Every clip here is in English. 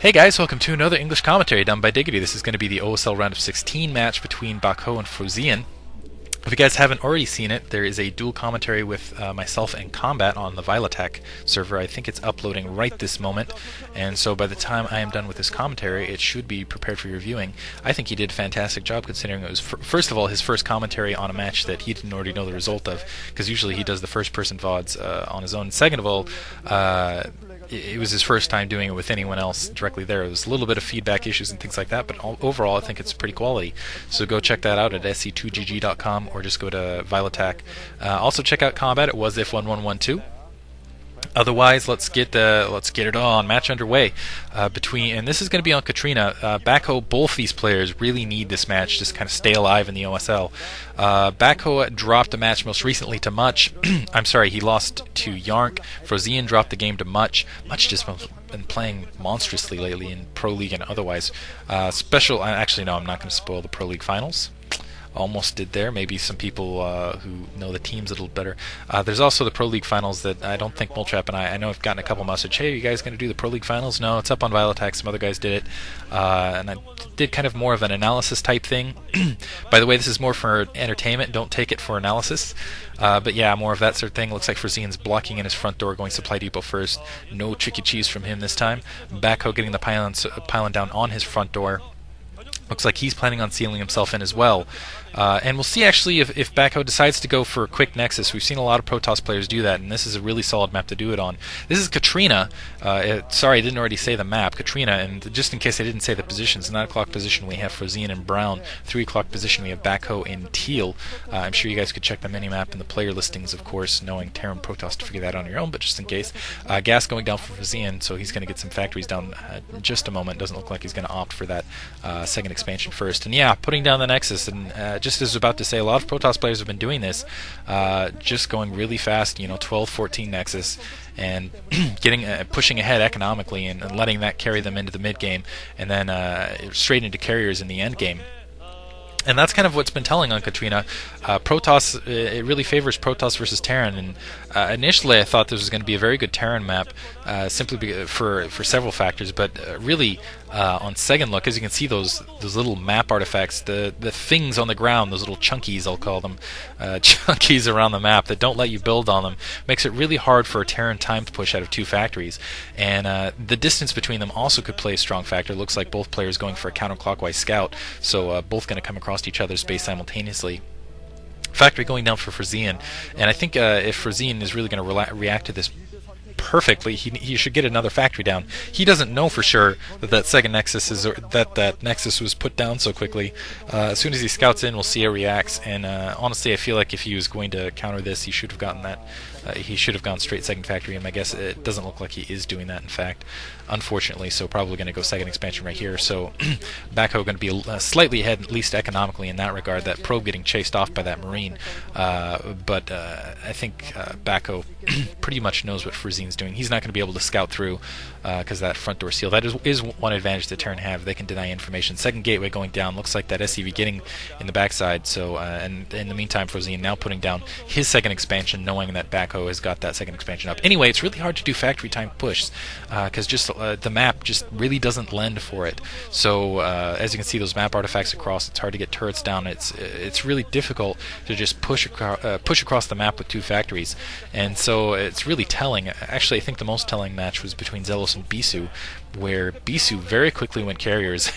Hey guys, welcome to another English commentary done by Diggity. This is going to be the OSL round of 16 match between Backho and Frozean. If you guys haven't already seen it, there is a dual commentary with myself and Combat on the Vilatech server. I think it's uploading right this moment, and so by the time I am done with this commentary, it should be prepared for your viewing. I think he did a fantastic job considering it was, first of all, his first commentary on a match that he didn't already know the result of, because usually he does the first-person VODs on his own. Second of all, it was his first time doing it with anyone else directly there. There was a little bit of feedback issues and things like that, but overall I think it's pretty quality. So go check that out at sc2gg.com or just go to Vilatech. Also check out Combat. It was if1112. Otherwise, let's get it on. Match underway and this is going to be on Katrina. Backho, both these players really need this match just kind of stay alive in the OSL. Backho dropped the match most recently to Much. I'm sorry, he lost to Yarnk. Frozean dropped the game to Much. Much just been playing monstrously lately in Pro League and otherwise. Actually, no, I'm not going to spoil the Pro League finals. Almost did there. Maybe some people who know the teams a little better. There's also the Pro League finals that I don't think Moltrap and I know I've gotten a couple messages. Hey, are you guys going to do the Pro League finals? No, it's up on Vilatech. Some other guys did it. And I did kind of more of an analysis type thing. By the way, this is more for entertainment. Don't take it for analysis. But yeah, more of that sort of thing. Looks like Frozean's blocking in his front door, going supply depot first. No tricky cheese from him this time. Backho getting the pylon down on his front door. Looks like he's planning on sealing himself in as well. And we'll see actually if Backho decides to go for a quick Nexus. We've seen a lot of protoss players do that, and this is a really solid map to do it on. This is Katrina. Sorry, I didn't already say the map. Katrina, and just in case I didn't say the positions, 9 o'clock position we have Frozean in brown. 3 o'clock position we have Backho in teal. I'm sure you guys could check the mini-map and the player listings, of course, knowing Terran protoss to figure that out on your own, but just in case. Gas going down for Frozean, so he's going to get some factories down in just a moment. Doesn't look like he's going to opt for that second expansion first. And yeah, putting down the Nexus, and just as I was about to say, a lot of protoss players have been doing this, just going really fast, 12, 14 Nexus, and pushing ahead economically and letting that carry them into the mid game, and then straight into carriers in the end game. And that's kind of what's been telling on Katrina. Protoss, it really favors Protoss versus Terran, and initially I thought this was going to be a very good Terran map, simply for several factors, but really on second look, as you can see, those little map artifacts, the things on the ground, those little chunkies, I'll call them, chunkies around the map that don't let you build on them, makes it really hard for a Terran timed push out of 2 factories. And the distance between them also could play a strong factor. Looks like both players going for a counterclockwise scout, so both going to come across each other's base simultaneously. Factory going down for Frozean, and I think if Frozean is really going to react to this perfectly, he should get another factory down. He doesn't know for sure that second Nexus is, or that Nexus was put down so quickly. As soon as he scouts in, we'll see how he reacts. And honestly, I feel like if he was going to counter this, he should have gotten that. He should have gone straight second factory, and I guess it doesn't look like he is doing that, in fact, unfortunately, so probably going to go second expansion right here. So Backho going to be slightly ahead, at least economically in that regard, that probe getting chased off by that Marine, but I think Backho pretty much knows what Frozean's doing. He's not going to be able to scout through because that front door seal. That is one advantage the Terran have. They can deny information. Second gateway going down. Looks like that SCV getting in the backside, so and in the meantime Frozean now putting down his second expansion, knowing that Backho has got that second expansion up. Anyway, it's really hard to do factory time push because just the map just really doesn't lend for it. So as you can see, those map artifacts across, it's hard to get turrets down. It's really difficult to just push across the map with 2 factories, and so it's really telling. Actually, I think the most telling match was between Zealous and Bisu, where Bisu very quickly went carriers.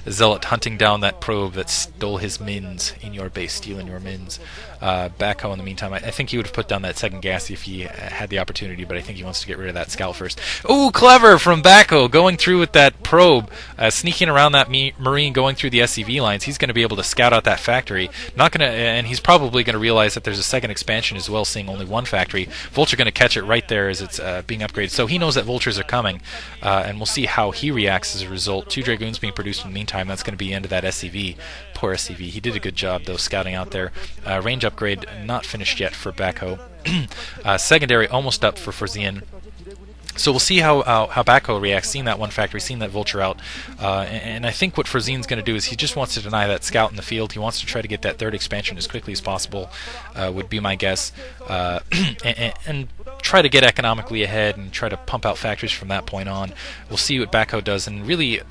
Zealot hunting down that probe that stole his mins in your base, stealing your mins. Backho, in the meantime, I think he would have put down that second gas if he had the opportunity, but I think he wants to get rid of that scout first. Ooh, clever from Backho, going through with that probe, sneaking around that Marine, going through the SCV lines. He's going to be able to scout out that factory. And he's probably going to realize that there's a second expansion as well, seeing only 1 factory. Vulture going to catch it right there as it's being upgraded. So he knows that Vultures are coming, and we'll see how he reacts as a result. 2 Dragoons being produced in the meantime. That's going to be the end of that SCV. Poor SCV. He did a good job, though, scouting out there. Range upgrade not finished yet for Backho. Secondary almost up for Frozean. So we'll see how Backho reacts, seeing that one factory, seeing that vulture out. And I think what Frozean's going to do is he just wants to deny that scout in the field. He wants to try to get that third expansion as quickly as possible, would be my guess. And try to get economically ahead and try to pump out factories from that point on. We'll see what Backho does. And really,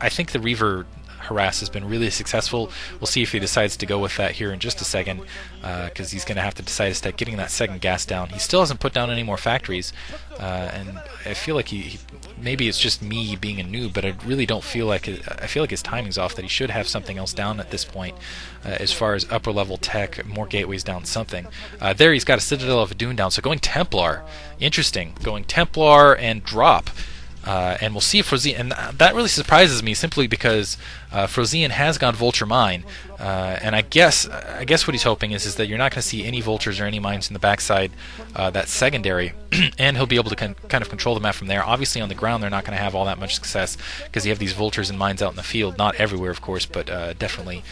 I think the Reaver harass has been really successful. We'll see if he decides to go with that here in just a second, because he's going to have to decide to start getting that second gas down. He still hasn't put down any more factories, and I feel like he maybe it's just me being a noob, but I really don't feel like I feel like his timing's off, that he should have something else down at this point, as far as upper level tech, more gateways down, something. There he's got a Citadel of Dune down, so going Templar, interesting, going Templar and drop. And we'll see if Frozean, and that really surprises me simply because Frozean has gone Vulture Mine, and I guess what he's hoping is that you're not going to see any vultures or any mines in the backside, that secondary, and he'll be able to kind of control the map from there. Obviously on the ground they're not going to have all that much success because you have these vultures and mines out in the field, not everywhere of course, but definitely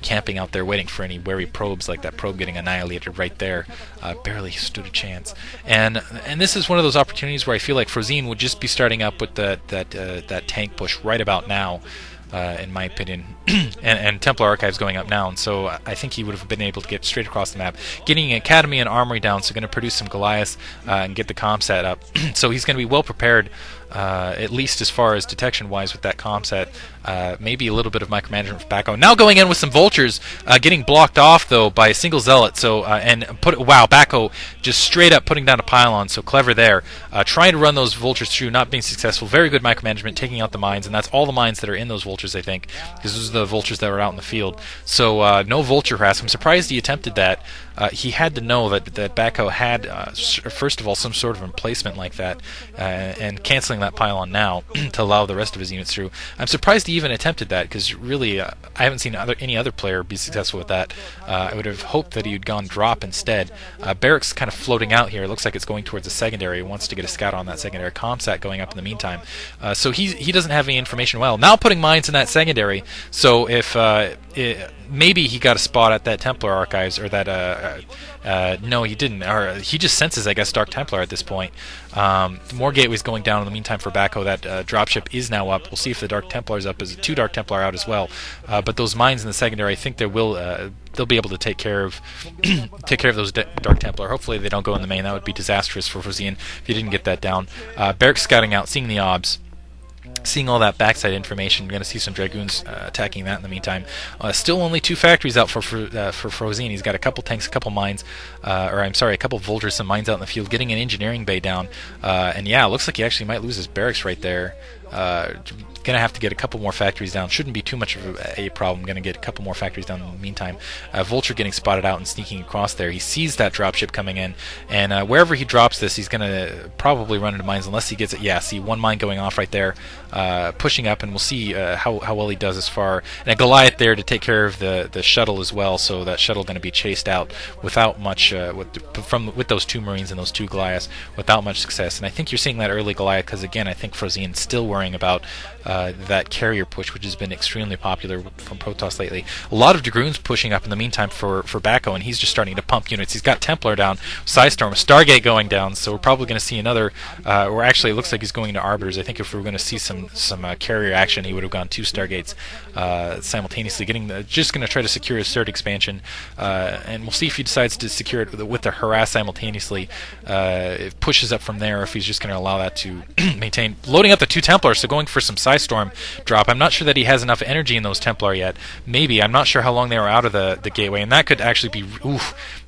camping out there waiting for any wary probes, like that probe getting annihilated right there. Barely stood a chance. And this is one of those opportunities where I feel like Frozean would just be starting up with that tank push right about now, in my opinion, and Templar Archives going up now, and so I think he would have been able to get straight across the map, getting Academy and Armory down, so going to produce some Goliaths and get the comsat up. So he's going to be well prepared, at least as far as detection-wise with that comsat. Maybe a little bit of micromanagement for Backho. Now going in with some vultures, getting blocked off though by a single zealot. So wow, Backho just straight up putting down a pylon. So clever there. Trying to run those vultures through, not being successful. Very good micromanagement, taking out the mines, and that's all the mines that are in those vultures, I think, because those are the vultures that were out in the field. So no vulture harass. I'm surprised he attempted that. He had to know that Backho had, first of all, some sort of emplacement like that, and canceling that pylon now to allow the rest of his units through. I'm surprised he even attempted that, because really I haven't seen any other player be successful with that. I would have hoped that he had gone drop instead. Barracks kind of floating out here. It looks like it's going towards the secondary. He wants to get a scout on that secondary. Comsat going up in the meantime. So he doesn't have any information. Well, now putting mines in that secondary. So if maybe he got a spot at that Templar Archives, or that no, he didn't, or he just senses, I guess, Dark Templar at this point. More gateways going down in the meantime for Backho. That dropship is now up. We'll see if the Dark Templar is up. As 2 Dark Templar out as well. But those mines in the secondary, I think they'll be able to take care of those Dark Templar. Hopefully they don't go in the main. That would be disastrous for Frozean if he didn't get that down. Barracks scouting out, seeing the obs. Seeing all that backside information, going to see some Dragoons attacking that in the meantime. Still only 2 factories out for Frozean. He's got a couple tanks, a couple mines, a couple vultures, some mines out in the field, getting an engineering bay down. And yeah, it looks like he actually might lose his barracks right there. Going to have to get a couple more factories down. Shouldn't be too much of a problem. Going to get a couple more factories down in the meantime. Vulture getting spotted out and sneaking across there. He sees that dropship coming in, and wherever he drops this, he's going to probably run into mines unless he gets it. Yeah, see one mine going off right there, pushing up, and we'll see how well he does as far. And a Goliath there to take care of the shuttle as well. So that shuttle going to be chased out without much with those 2 Marines and those 2 Goliaths without much success. And I think you're seeing that early Goliath because again, I think Frozean's still worrying about that carrier push, which has been extremely popular from Protoss lately. A lot of Dragoons pushing up in the meantime for Backho, and he's just starting to pump units. He's got Templar down, Psystorm, Stargate going down, so we're probably going to see another, or actually it looks like he's going into Arbiters. I think if we were going to see some carrier action, he would have gone 2 Stargates simultaneously, just going to try to secure his 3rd expansion, and we'll see if he decides to secure it with the harass simultaneously. It pushes up from there, or if he's just going to allow that to maintain. Loading up the 2 Templars, so going for some Psystorm drop. I'm not sure that he has enough energy in those Templar yet. Maybe. I'm not sure how long they were out of the gateway, and that could actually be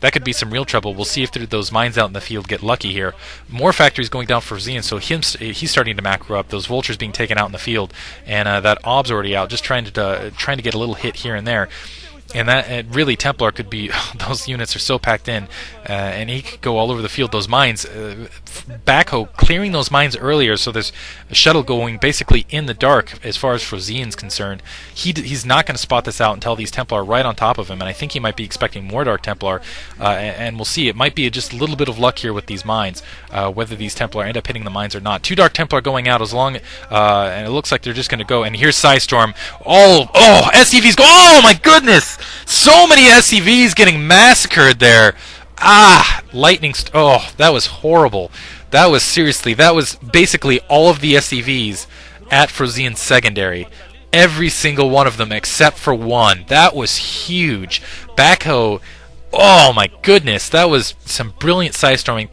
that could be some real trouble. We'll see if those mines out in the field get lucky here. More factories going down for Frozean, so he's starting to macro up. Those vultures being taken out in the field, and that ob's already out, just trying to get a little hit here and there. And that really, Templar could be, those units are so packed in, and he could go all over the field. Those mines, Backho clearing those mines earlier, so there's a shuttle going basically in the dark as far as Frozean's concerned. He's not going to spot this out until these Templar are right on top of him, and I think he might be expecting more Dark Templar, and we'll see. It might be just a little bit of luck here with these mines, whether these Templar end up hitting the mines or not. 2 Dark Templar going out and it looks like they're just going to go, and here's Psystorm. SCVs go, oh my goodness! So many SCVs getting massacred there. Lightning. That was horrible. That was seriously, that was basically all of the SCVs at Frozean secondary. Every single one of them except for one. That was huge. Backho, oh my goodness, that was some brilliant side storming.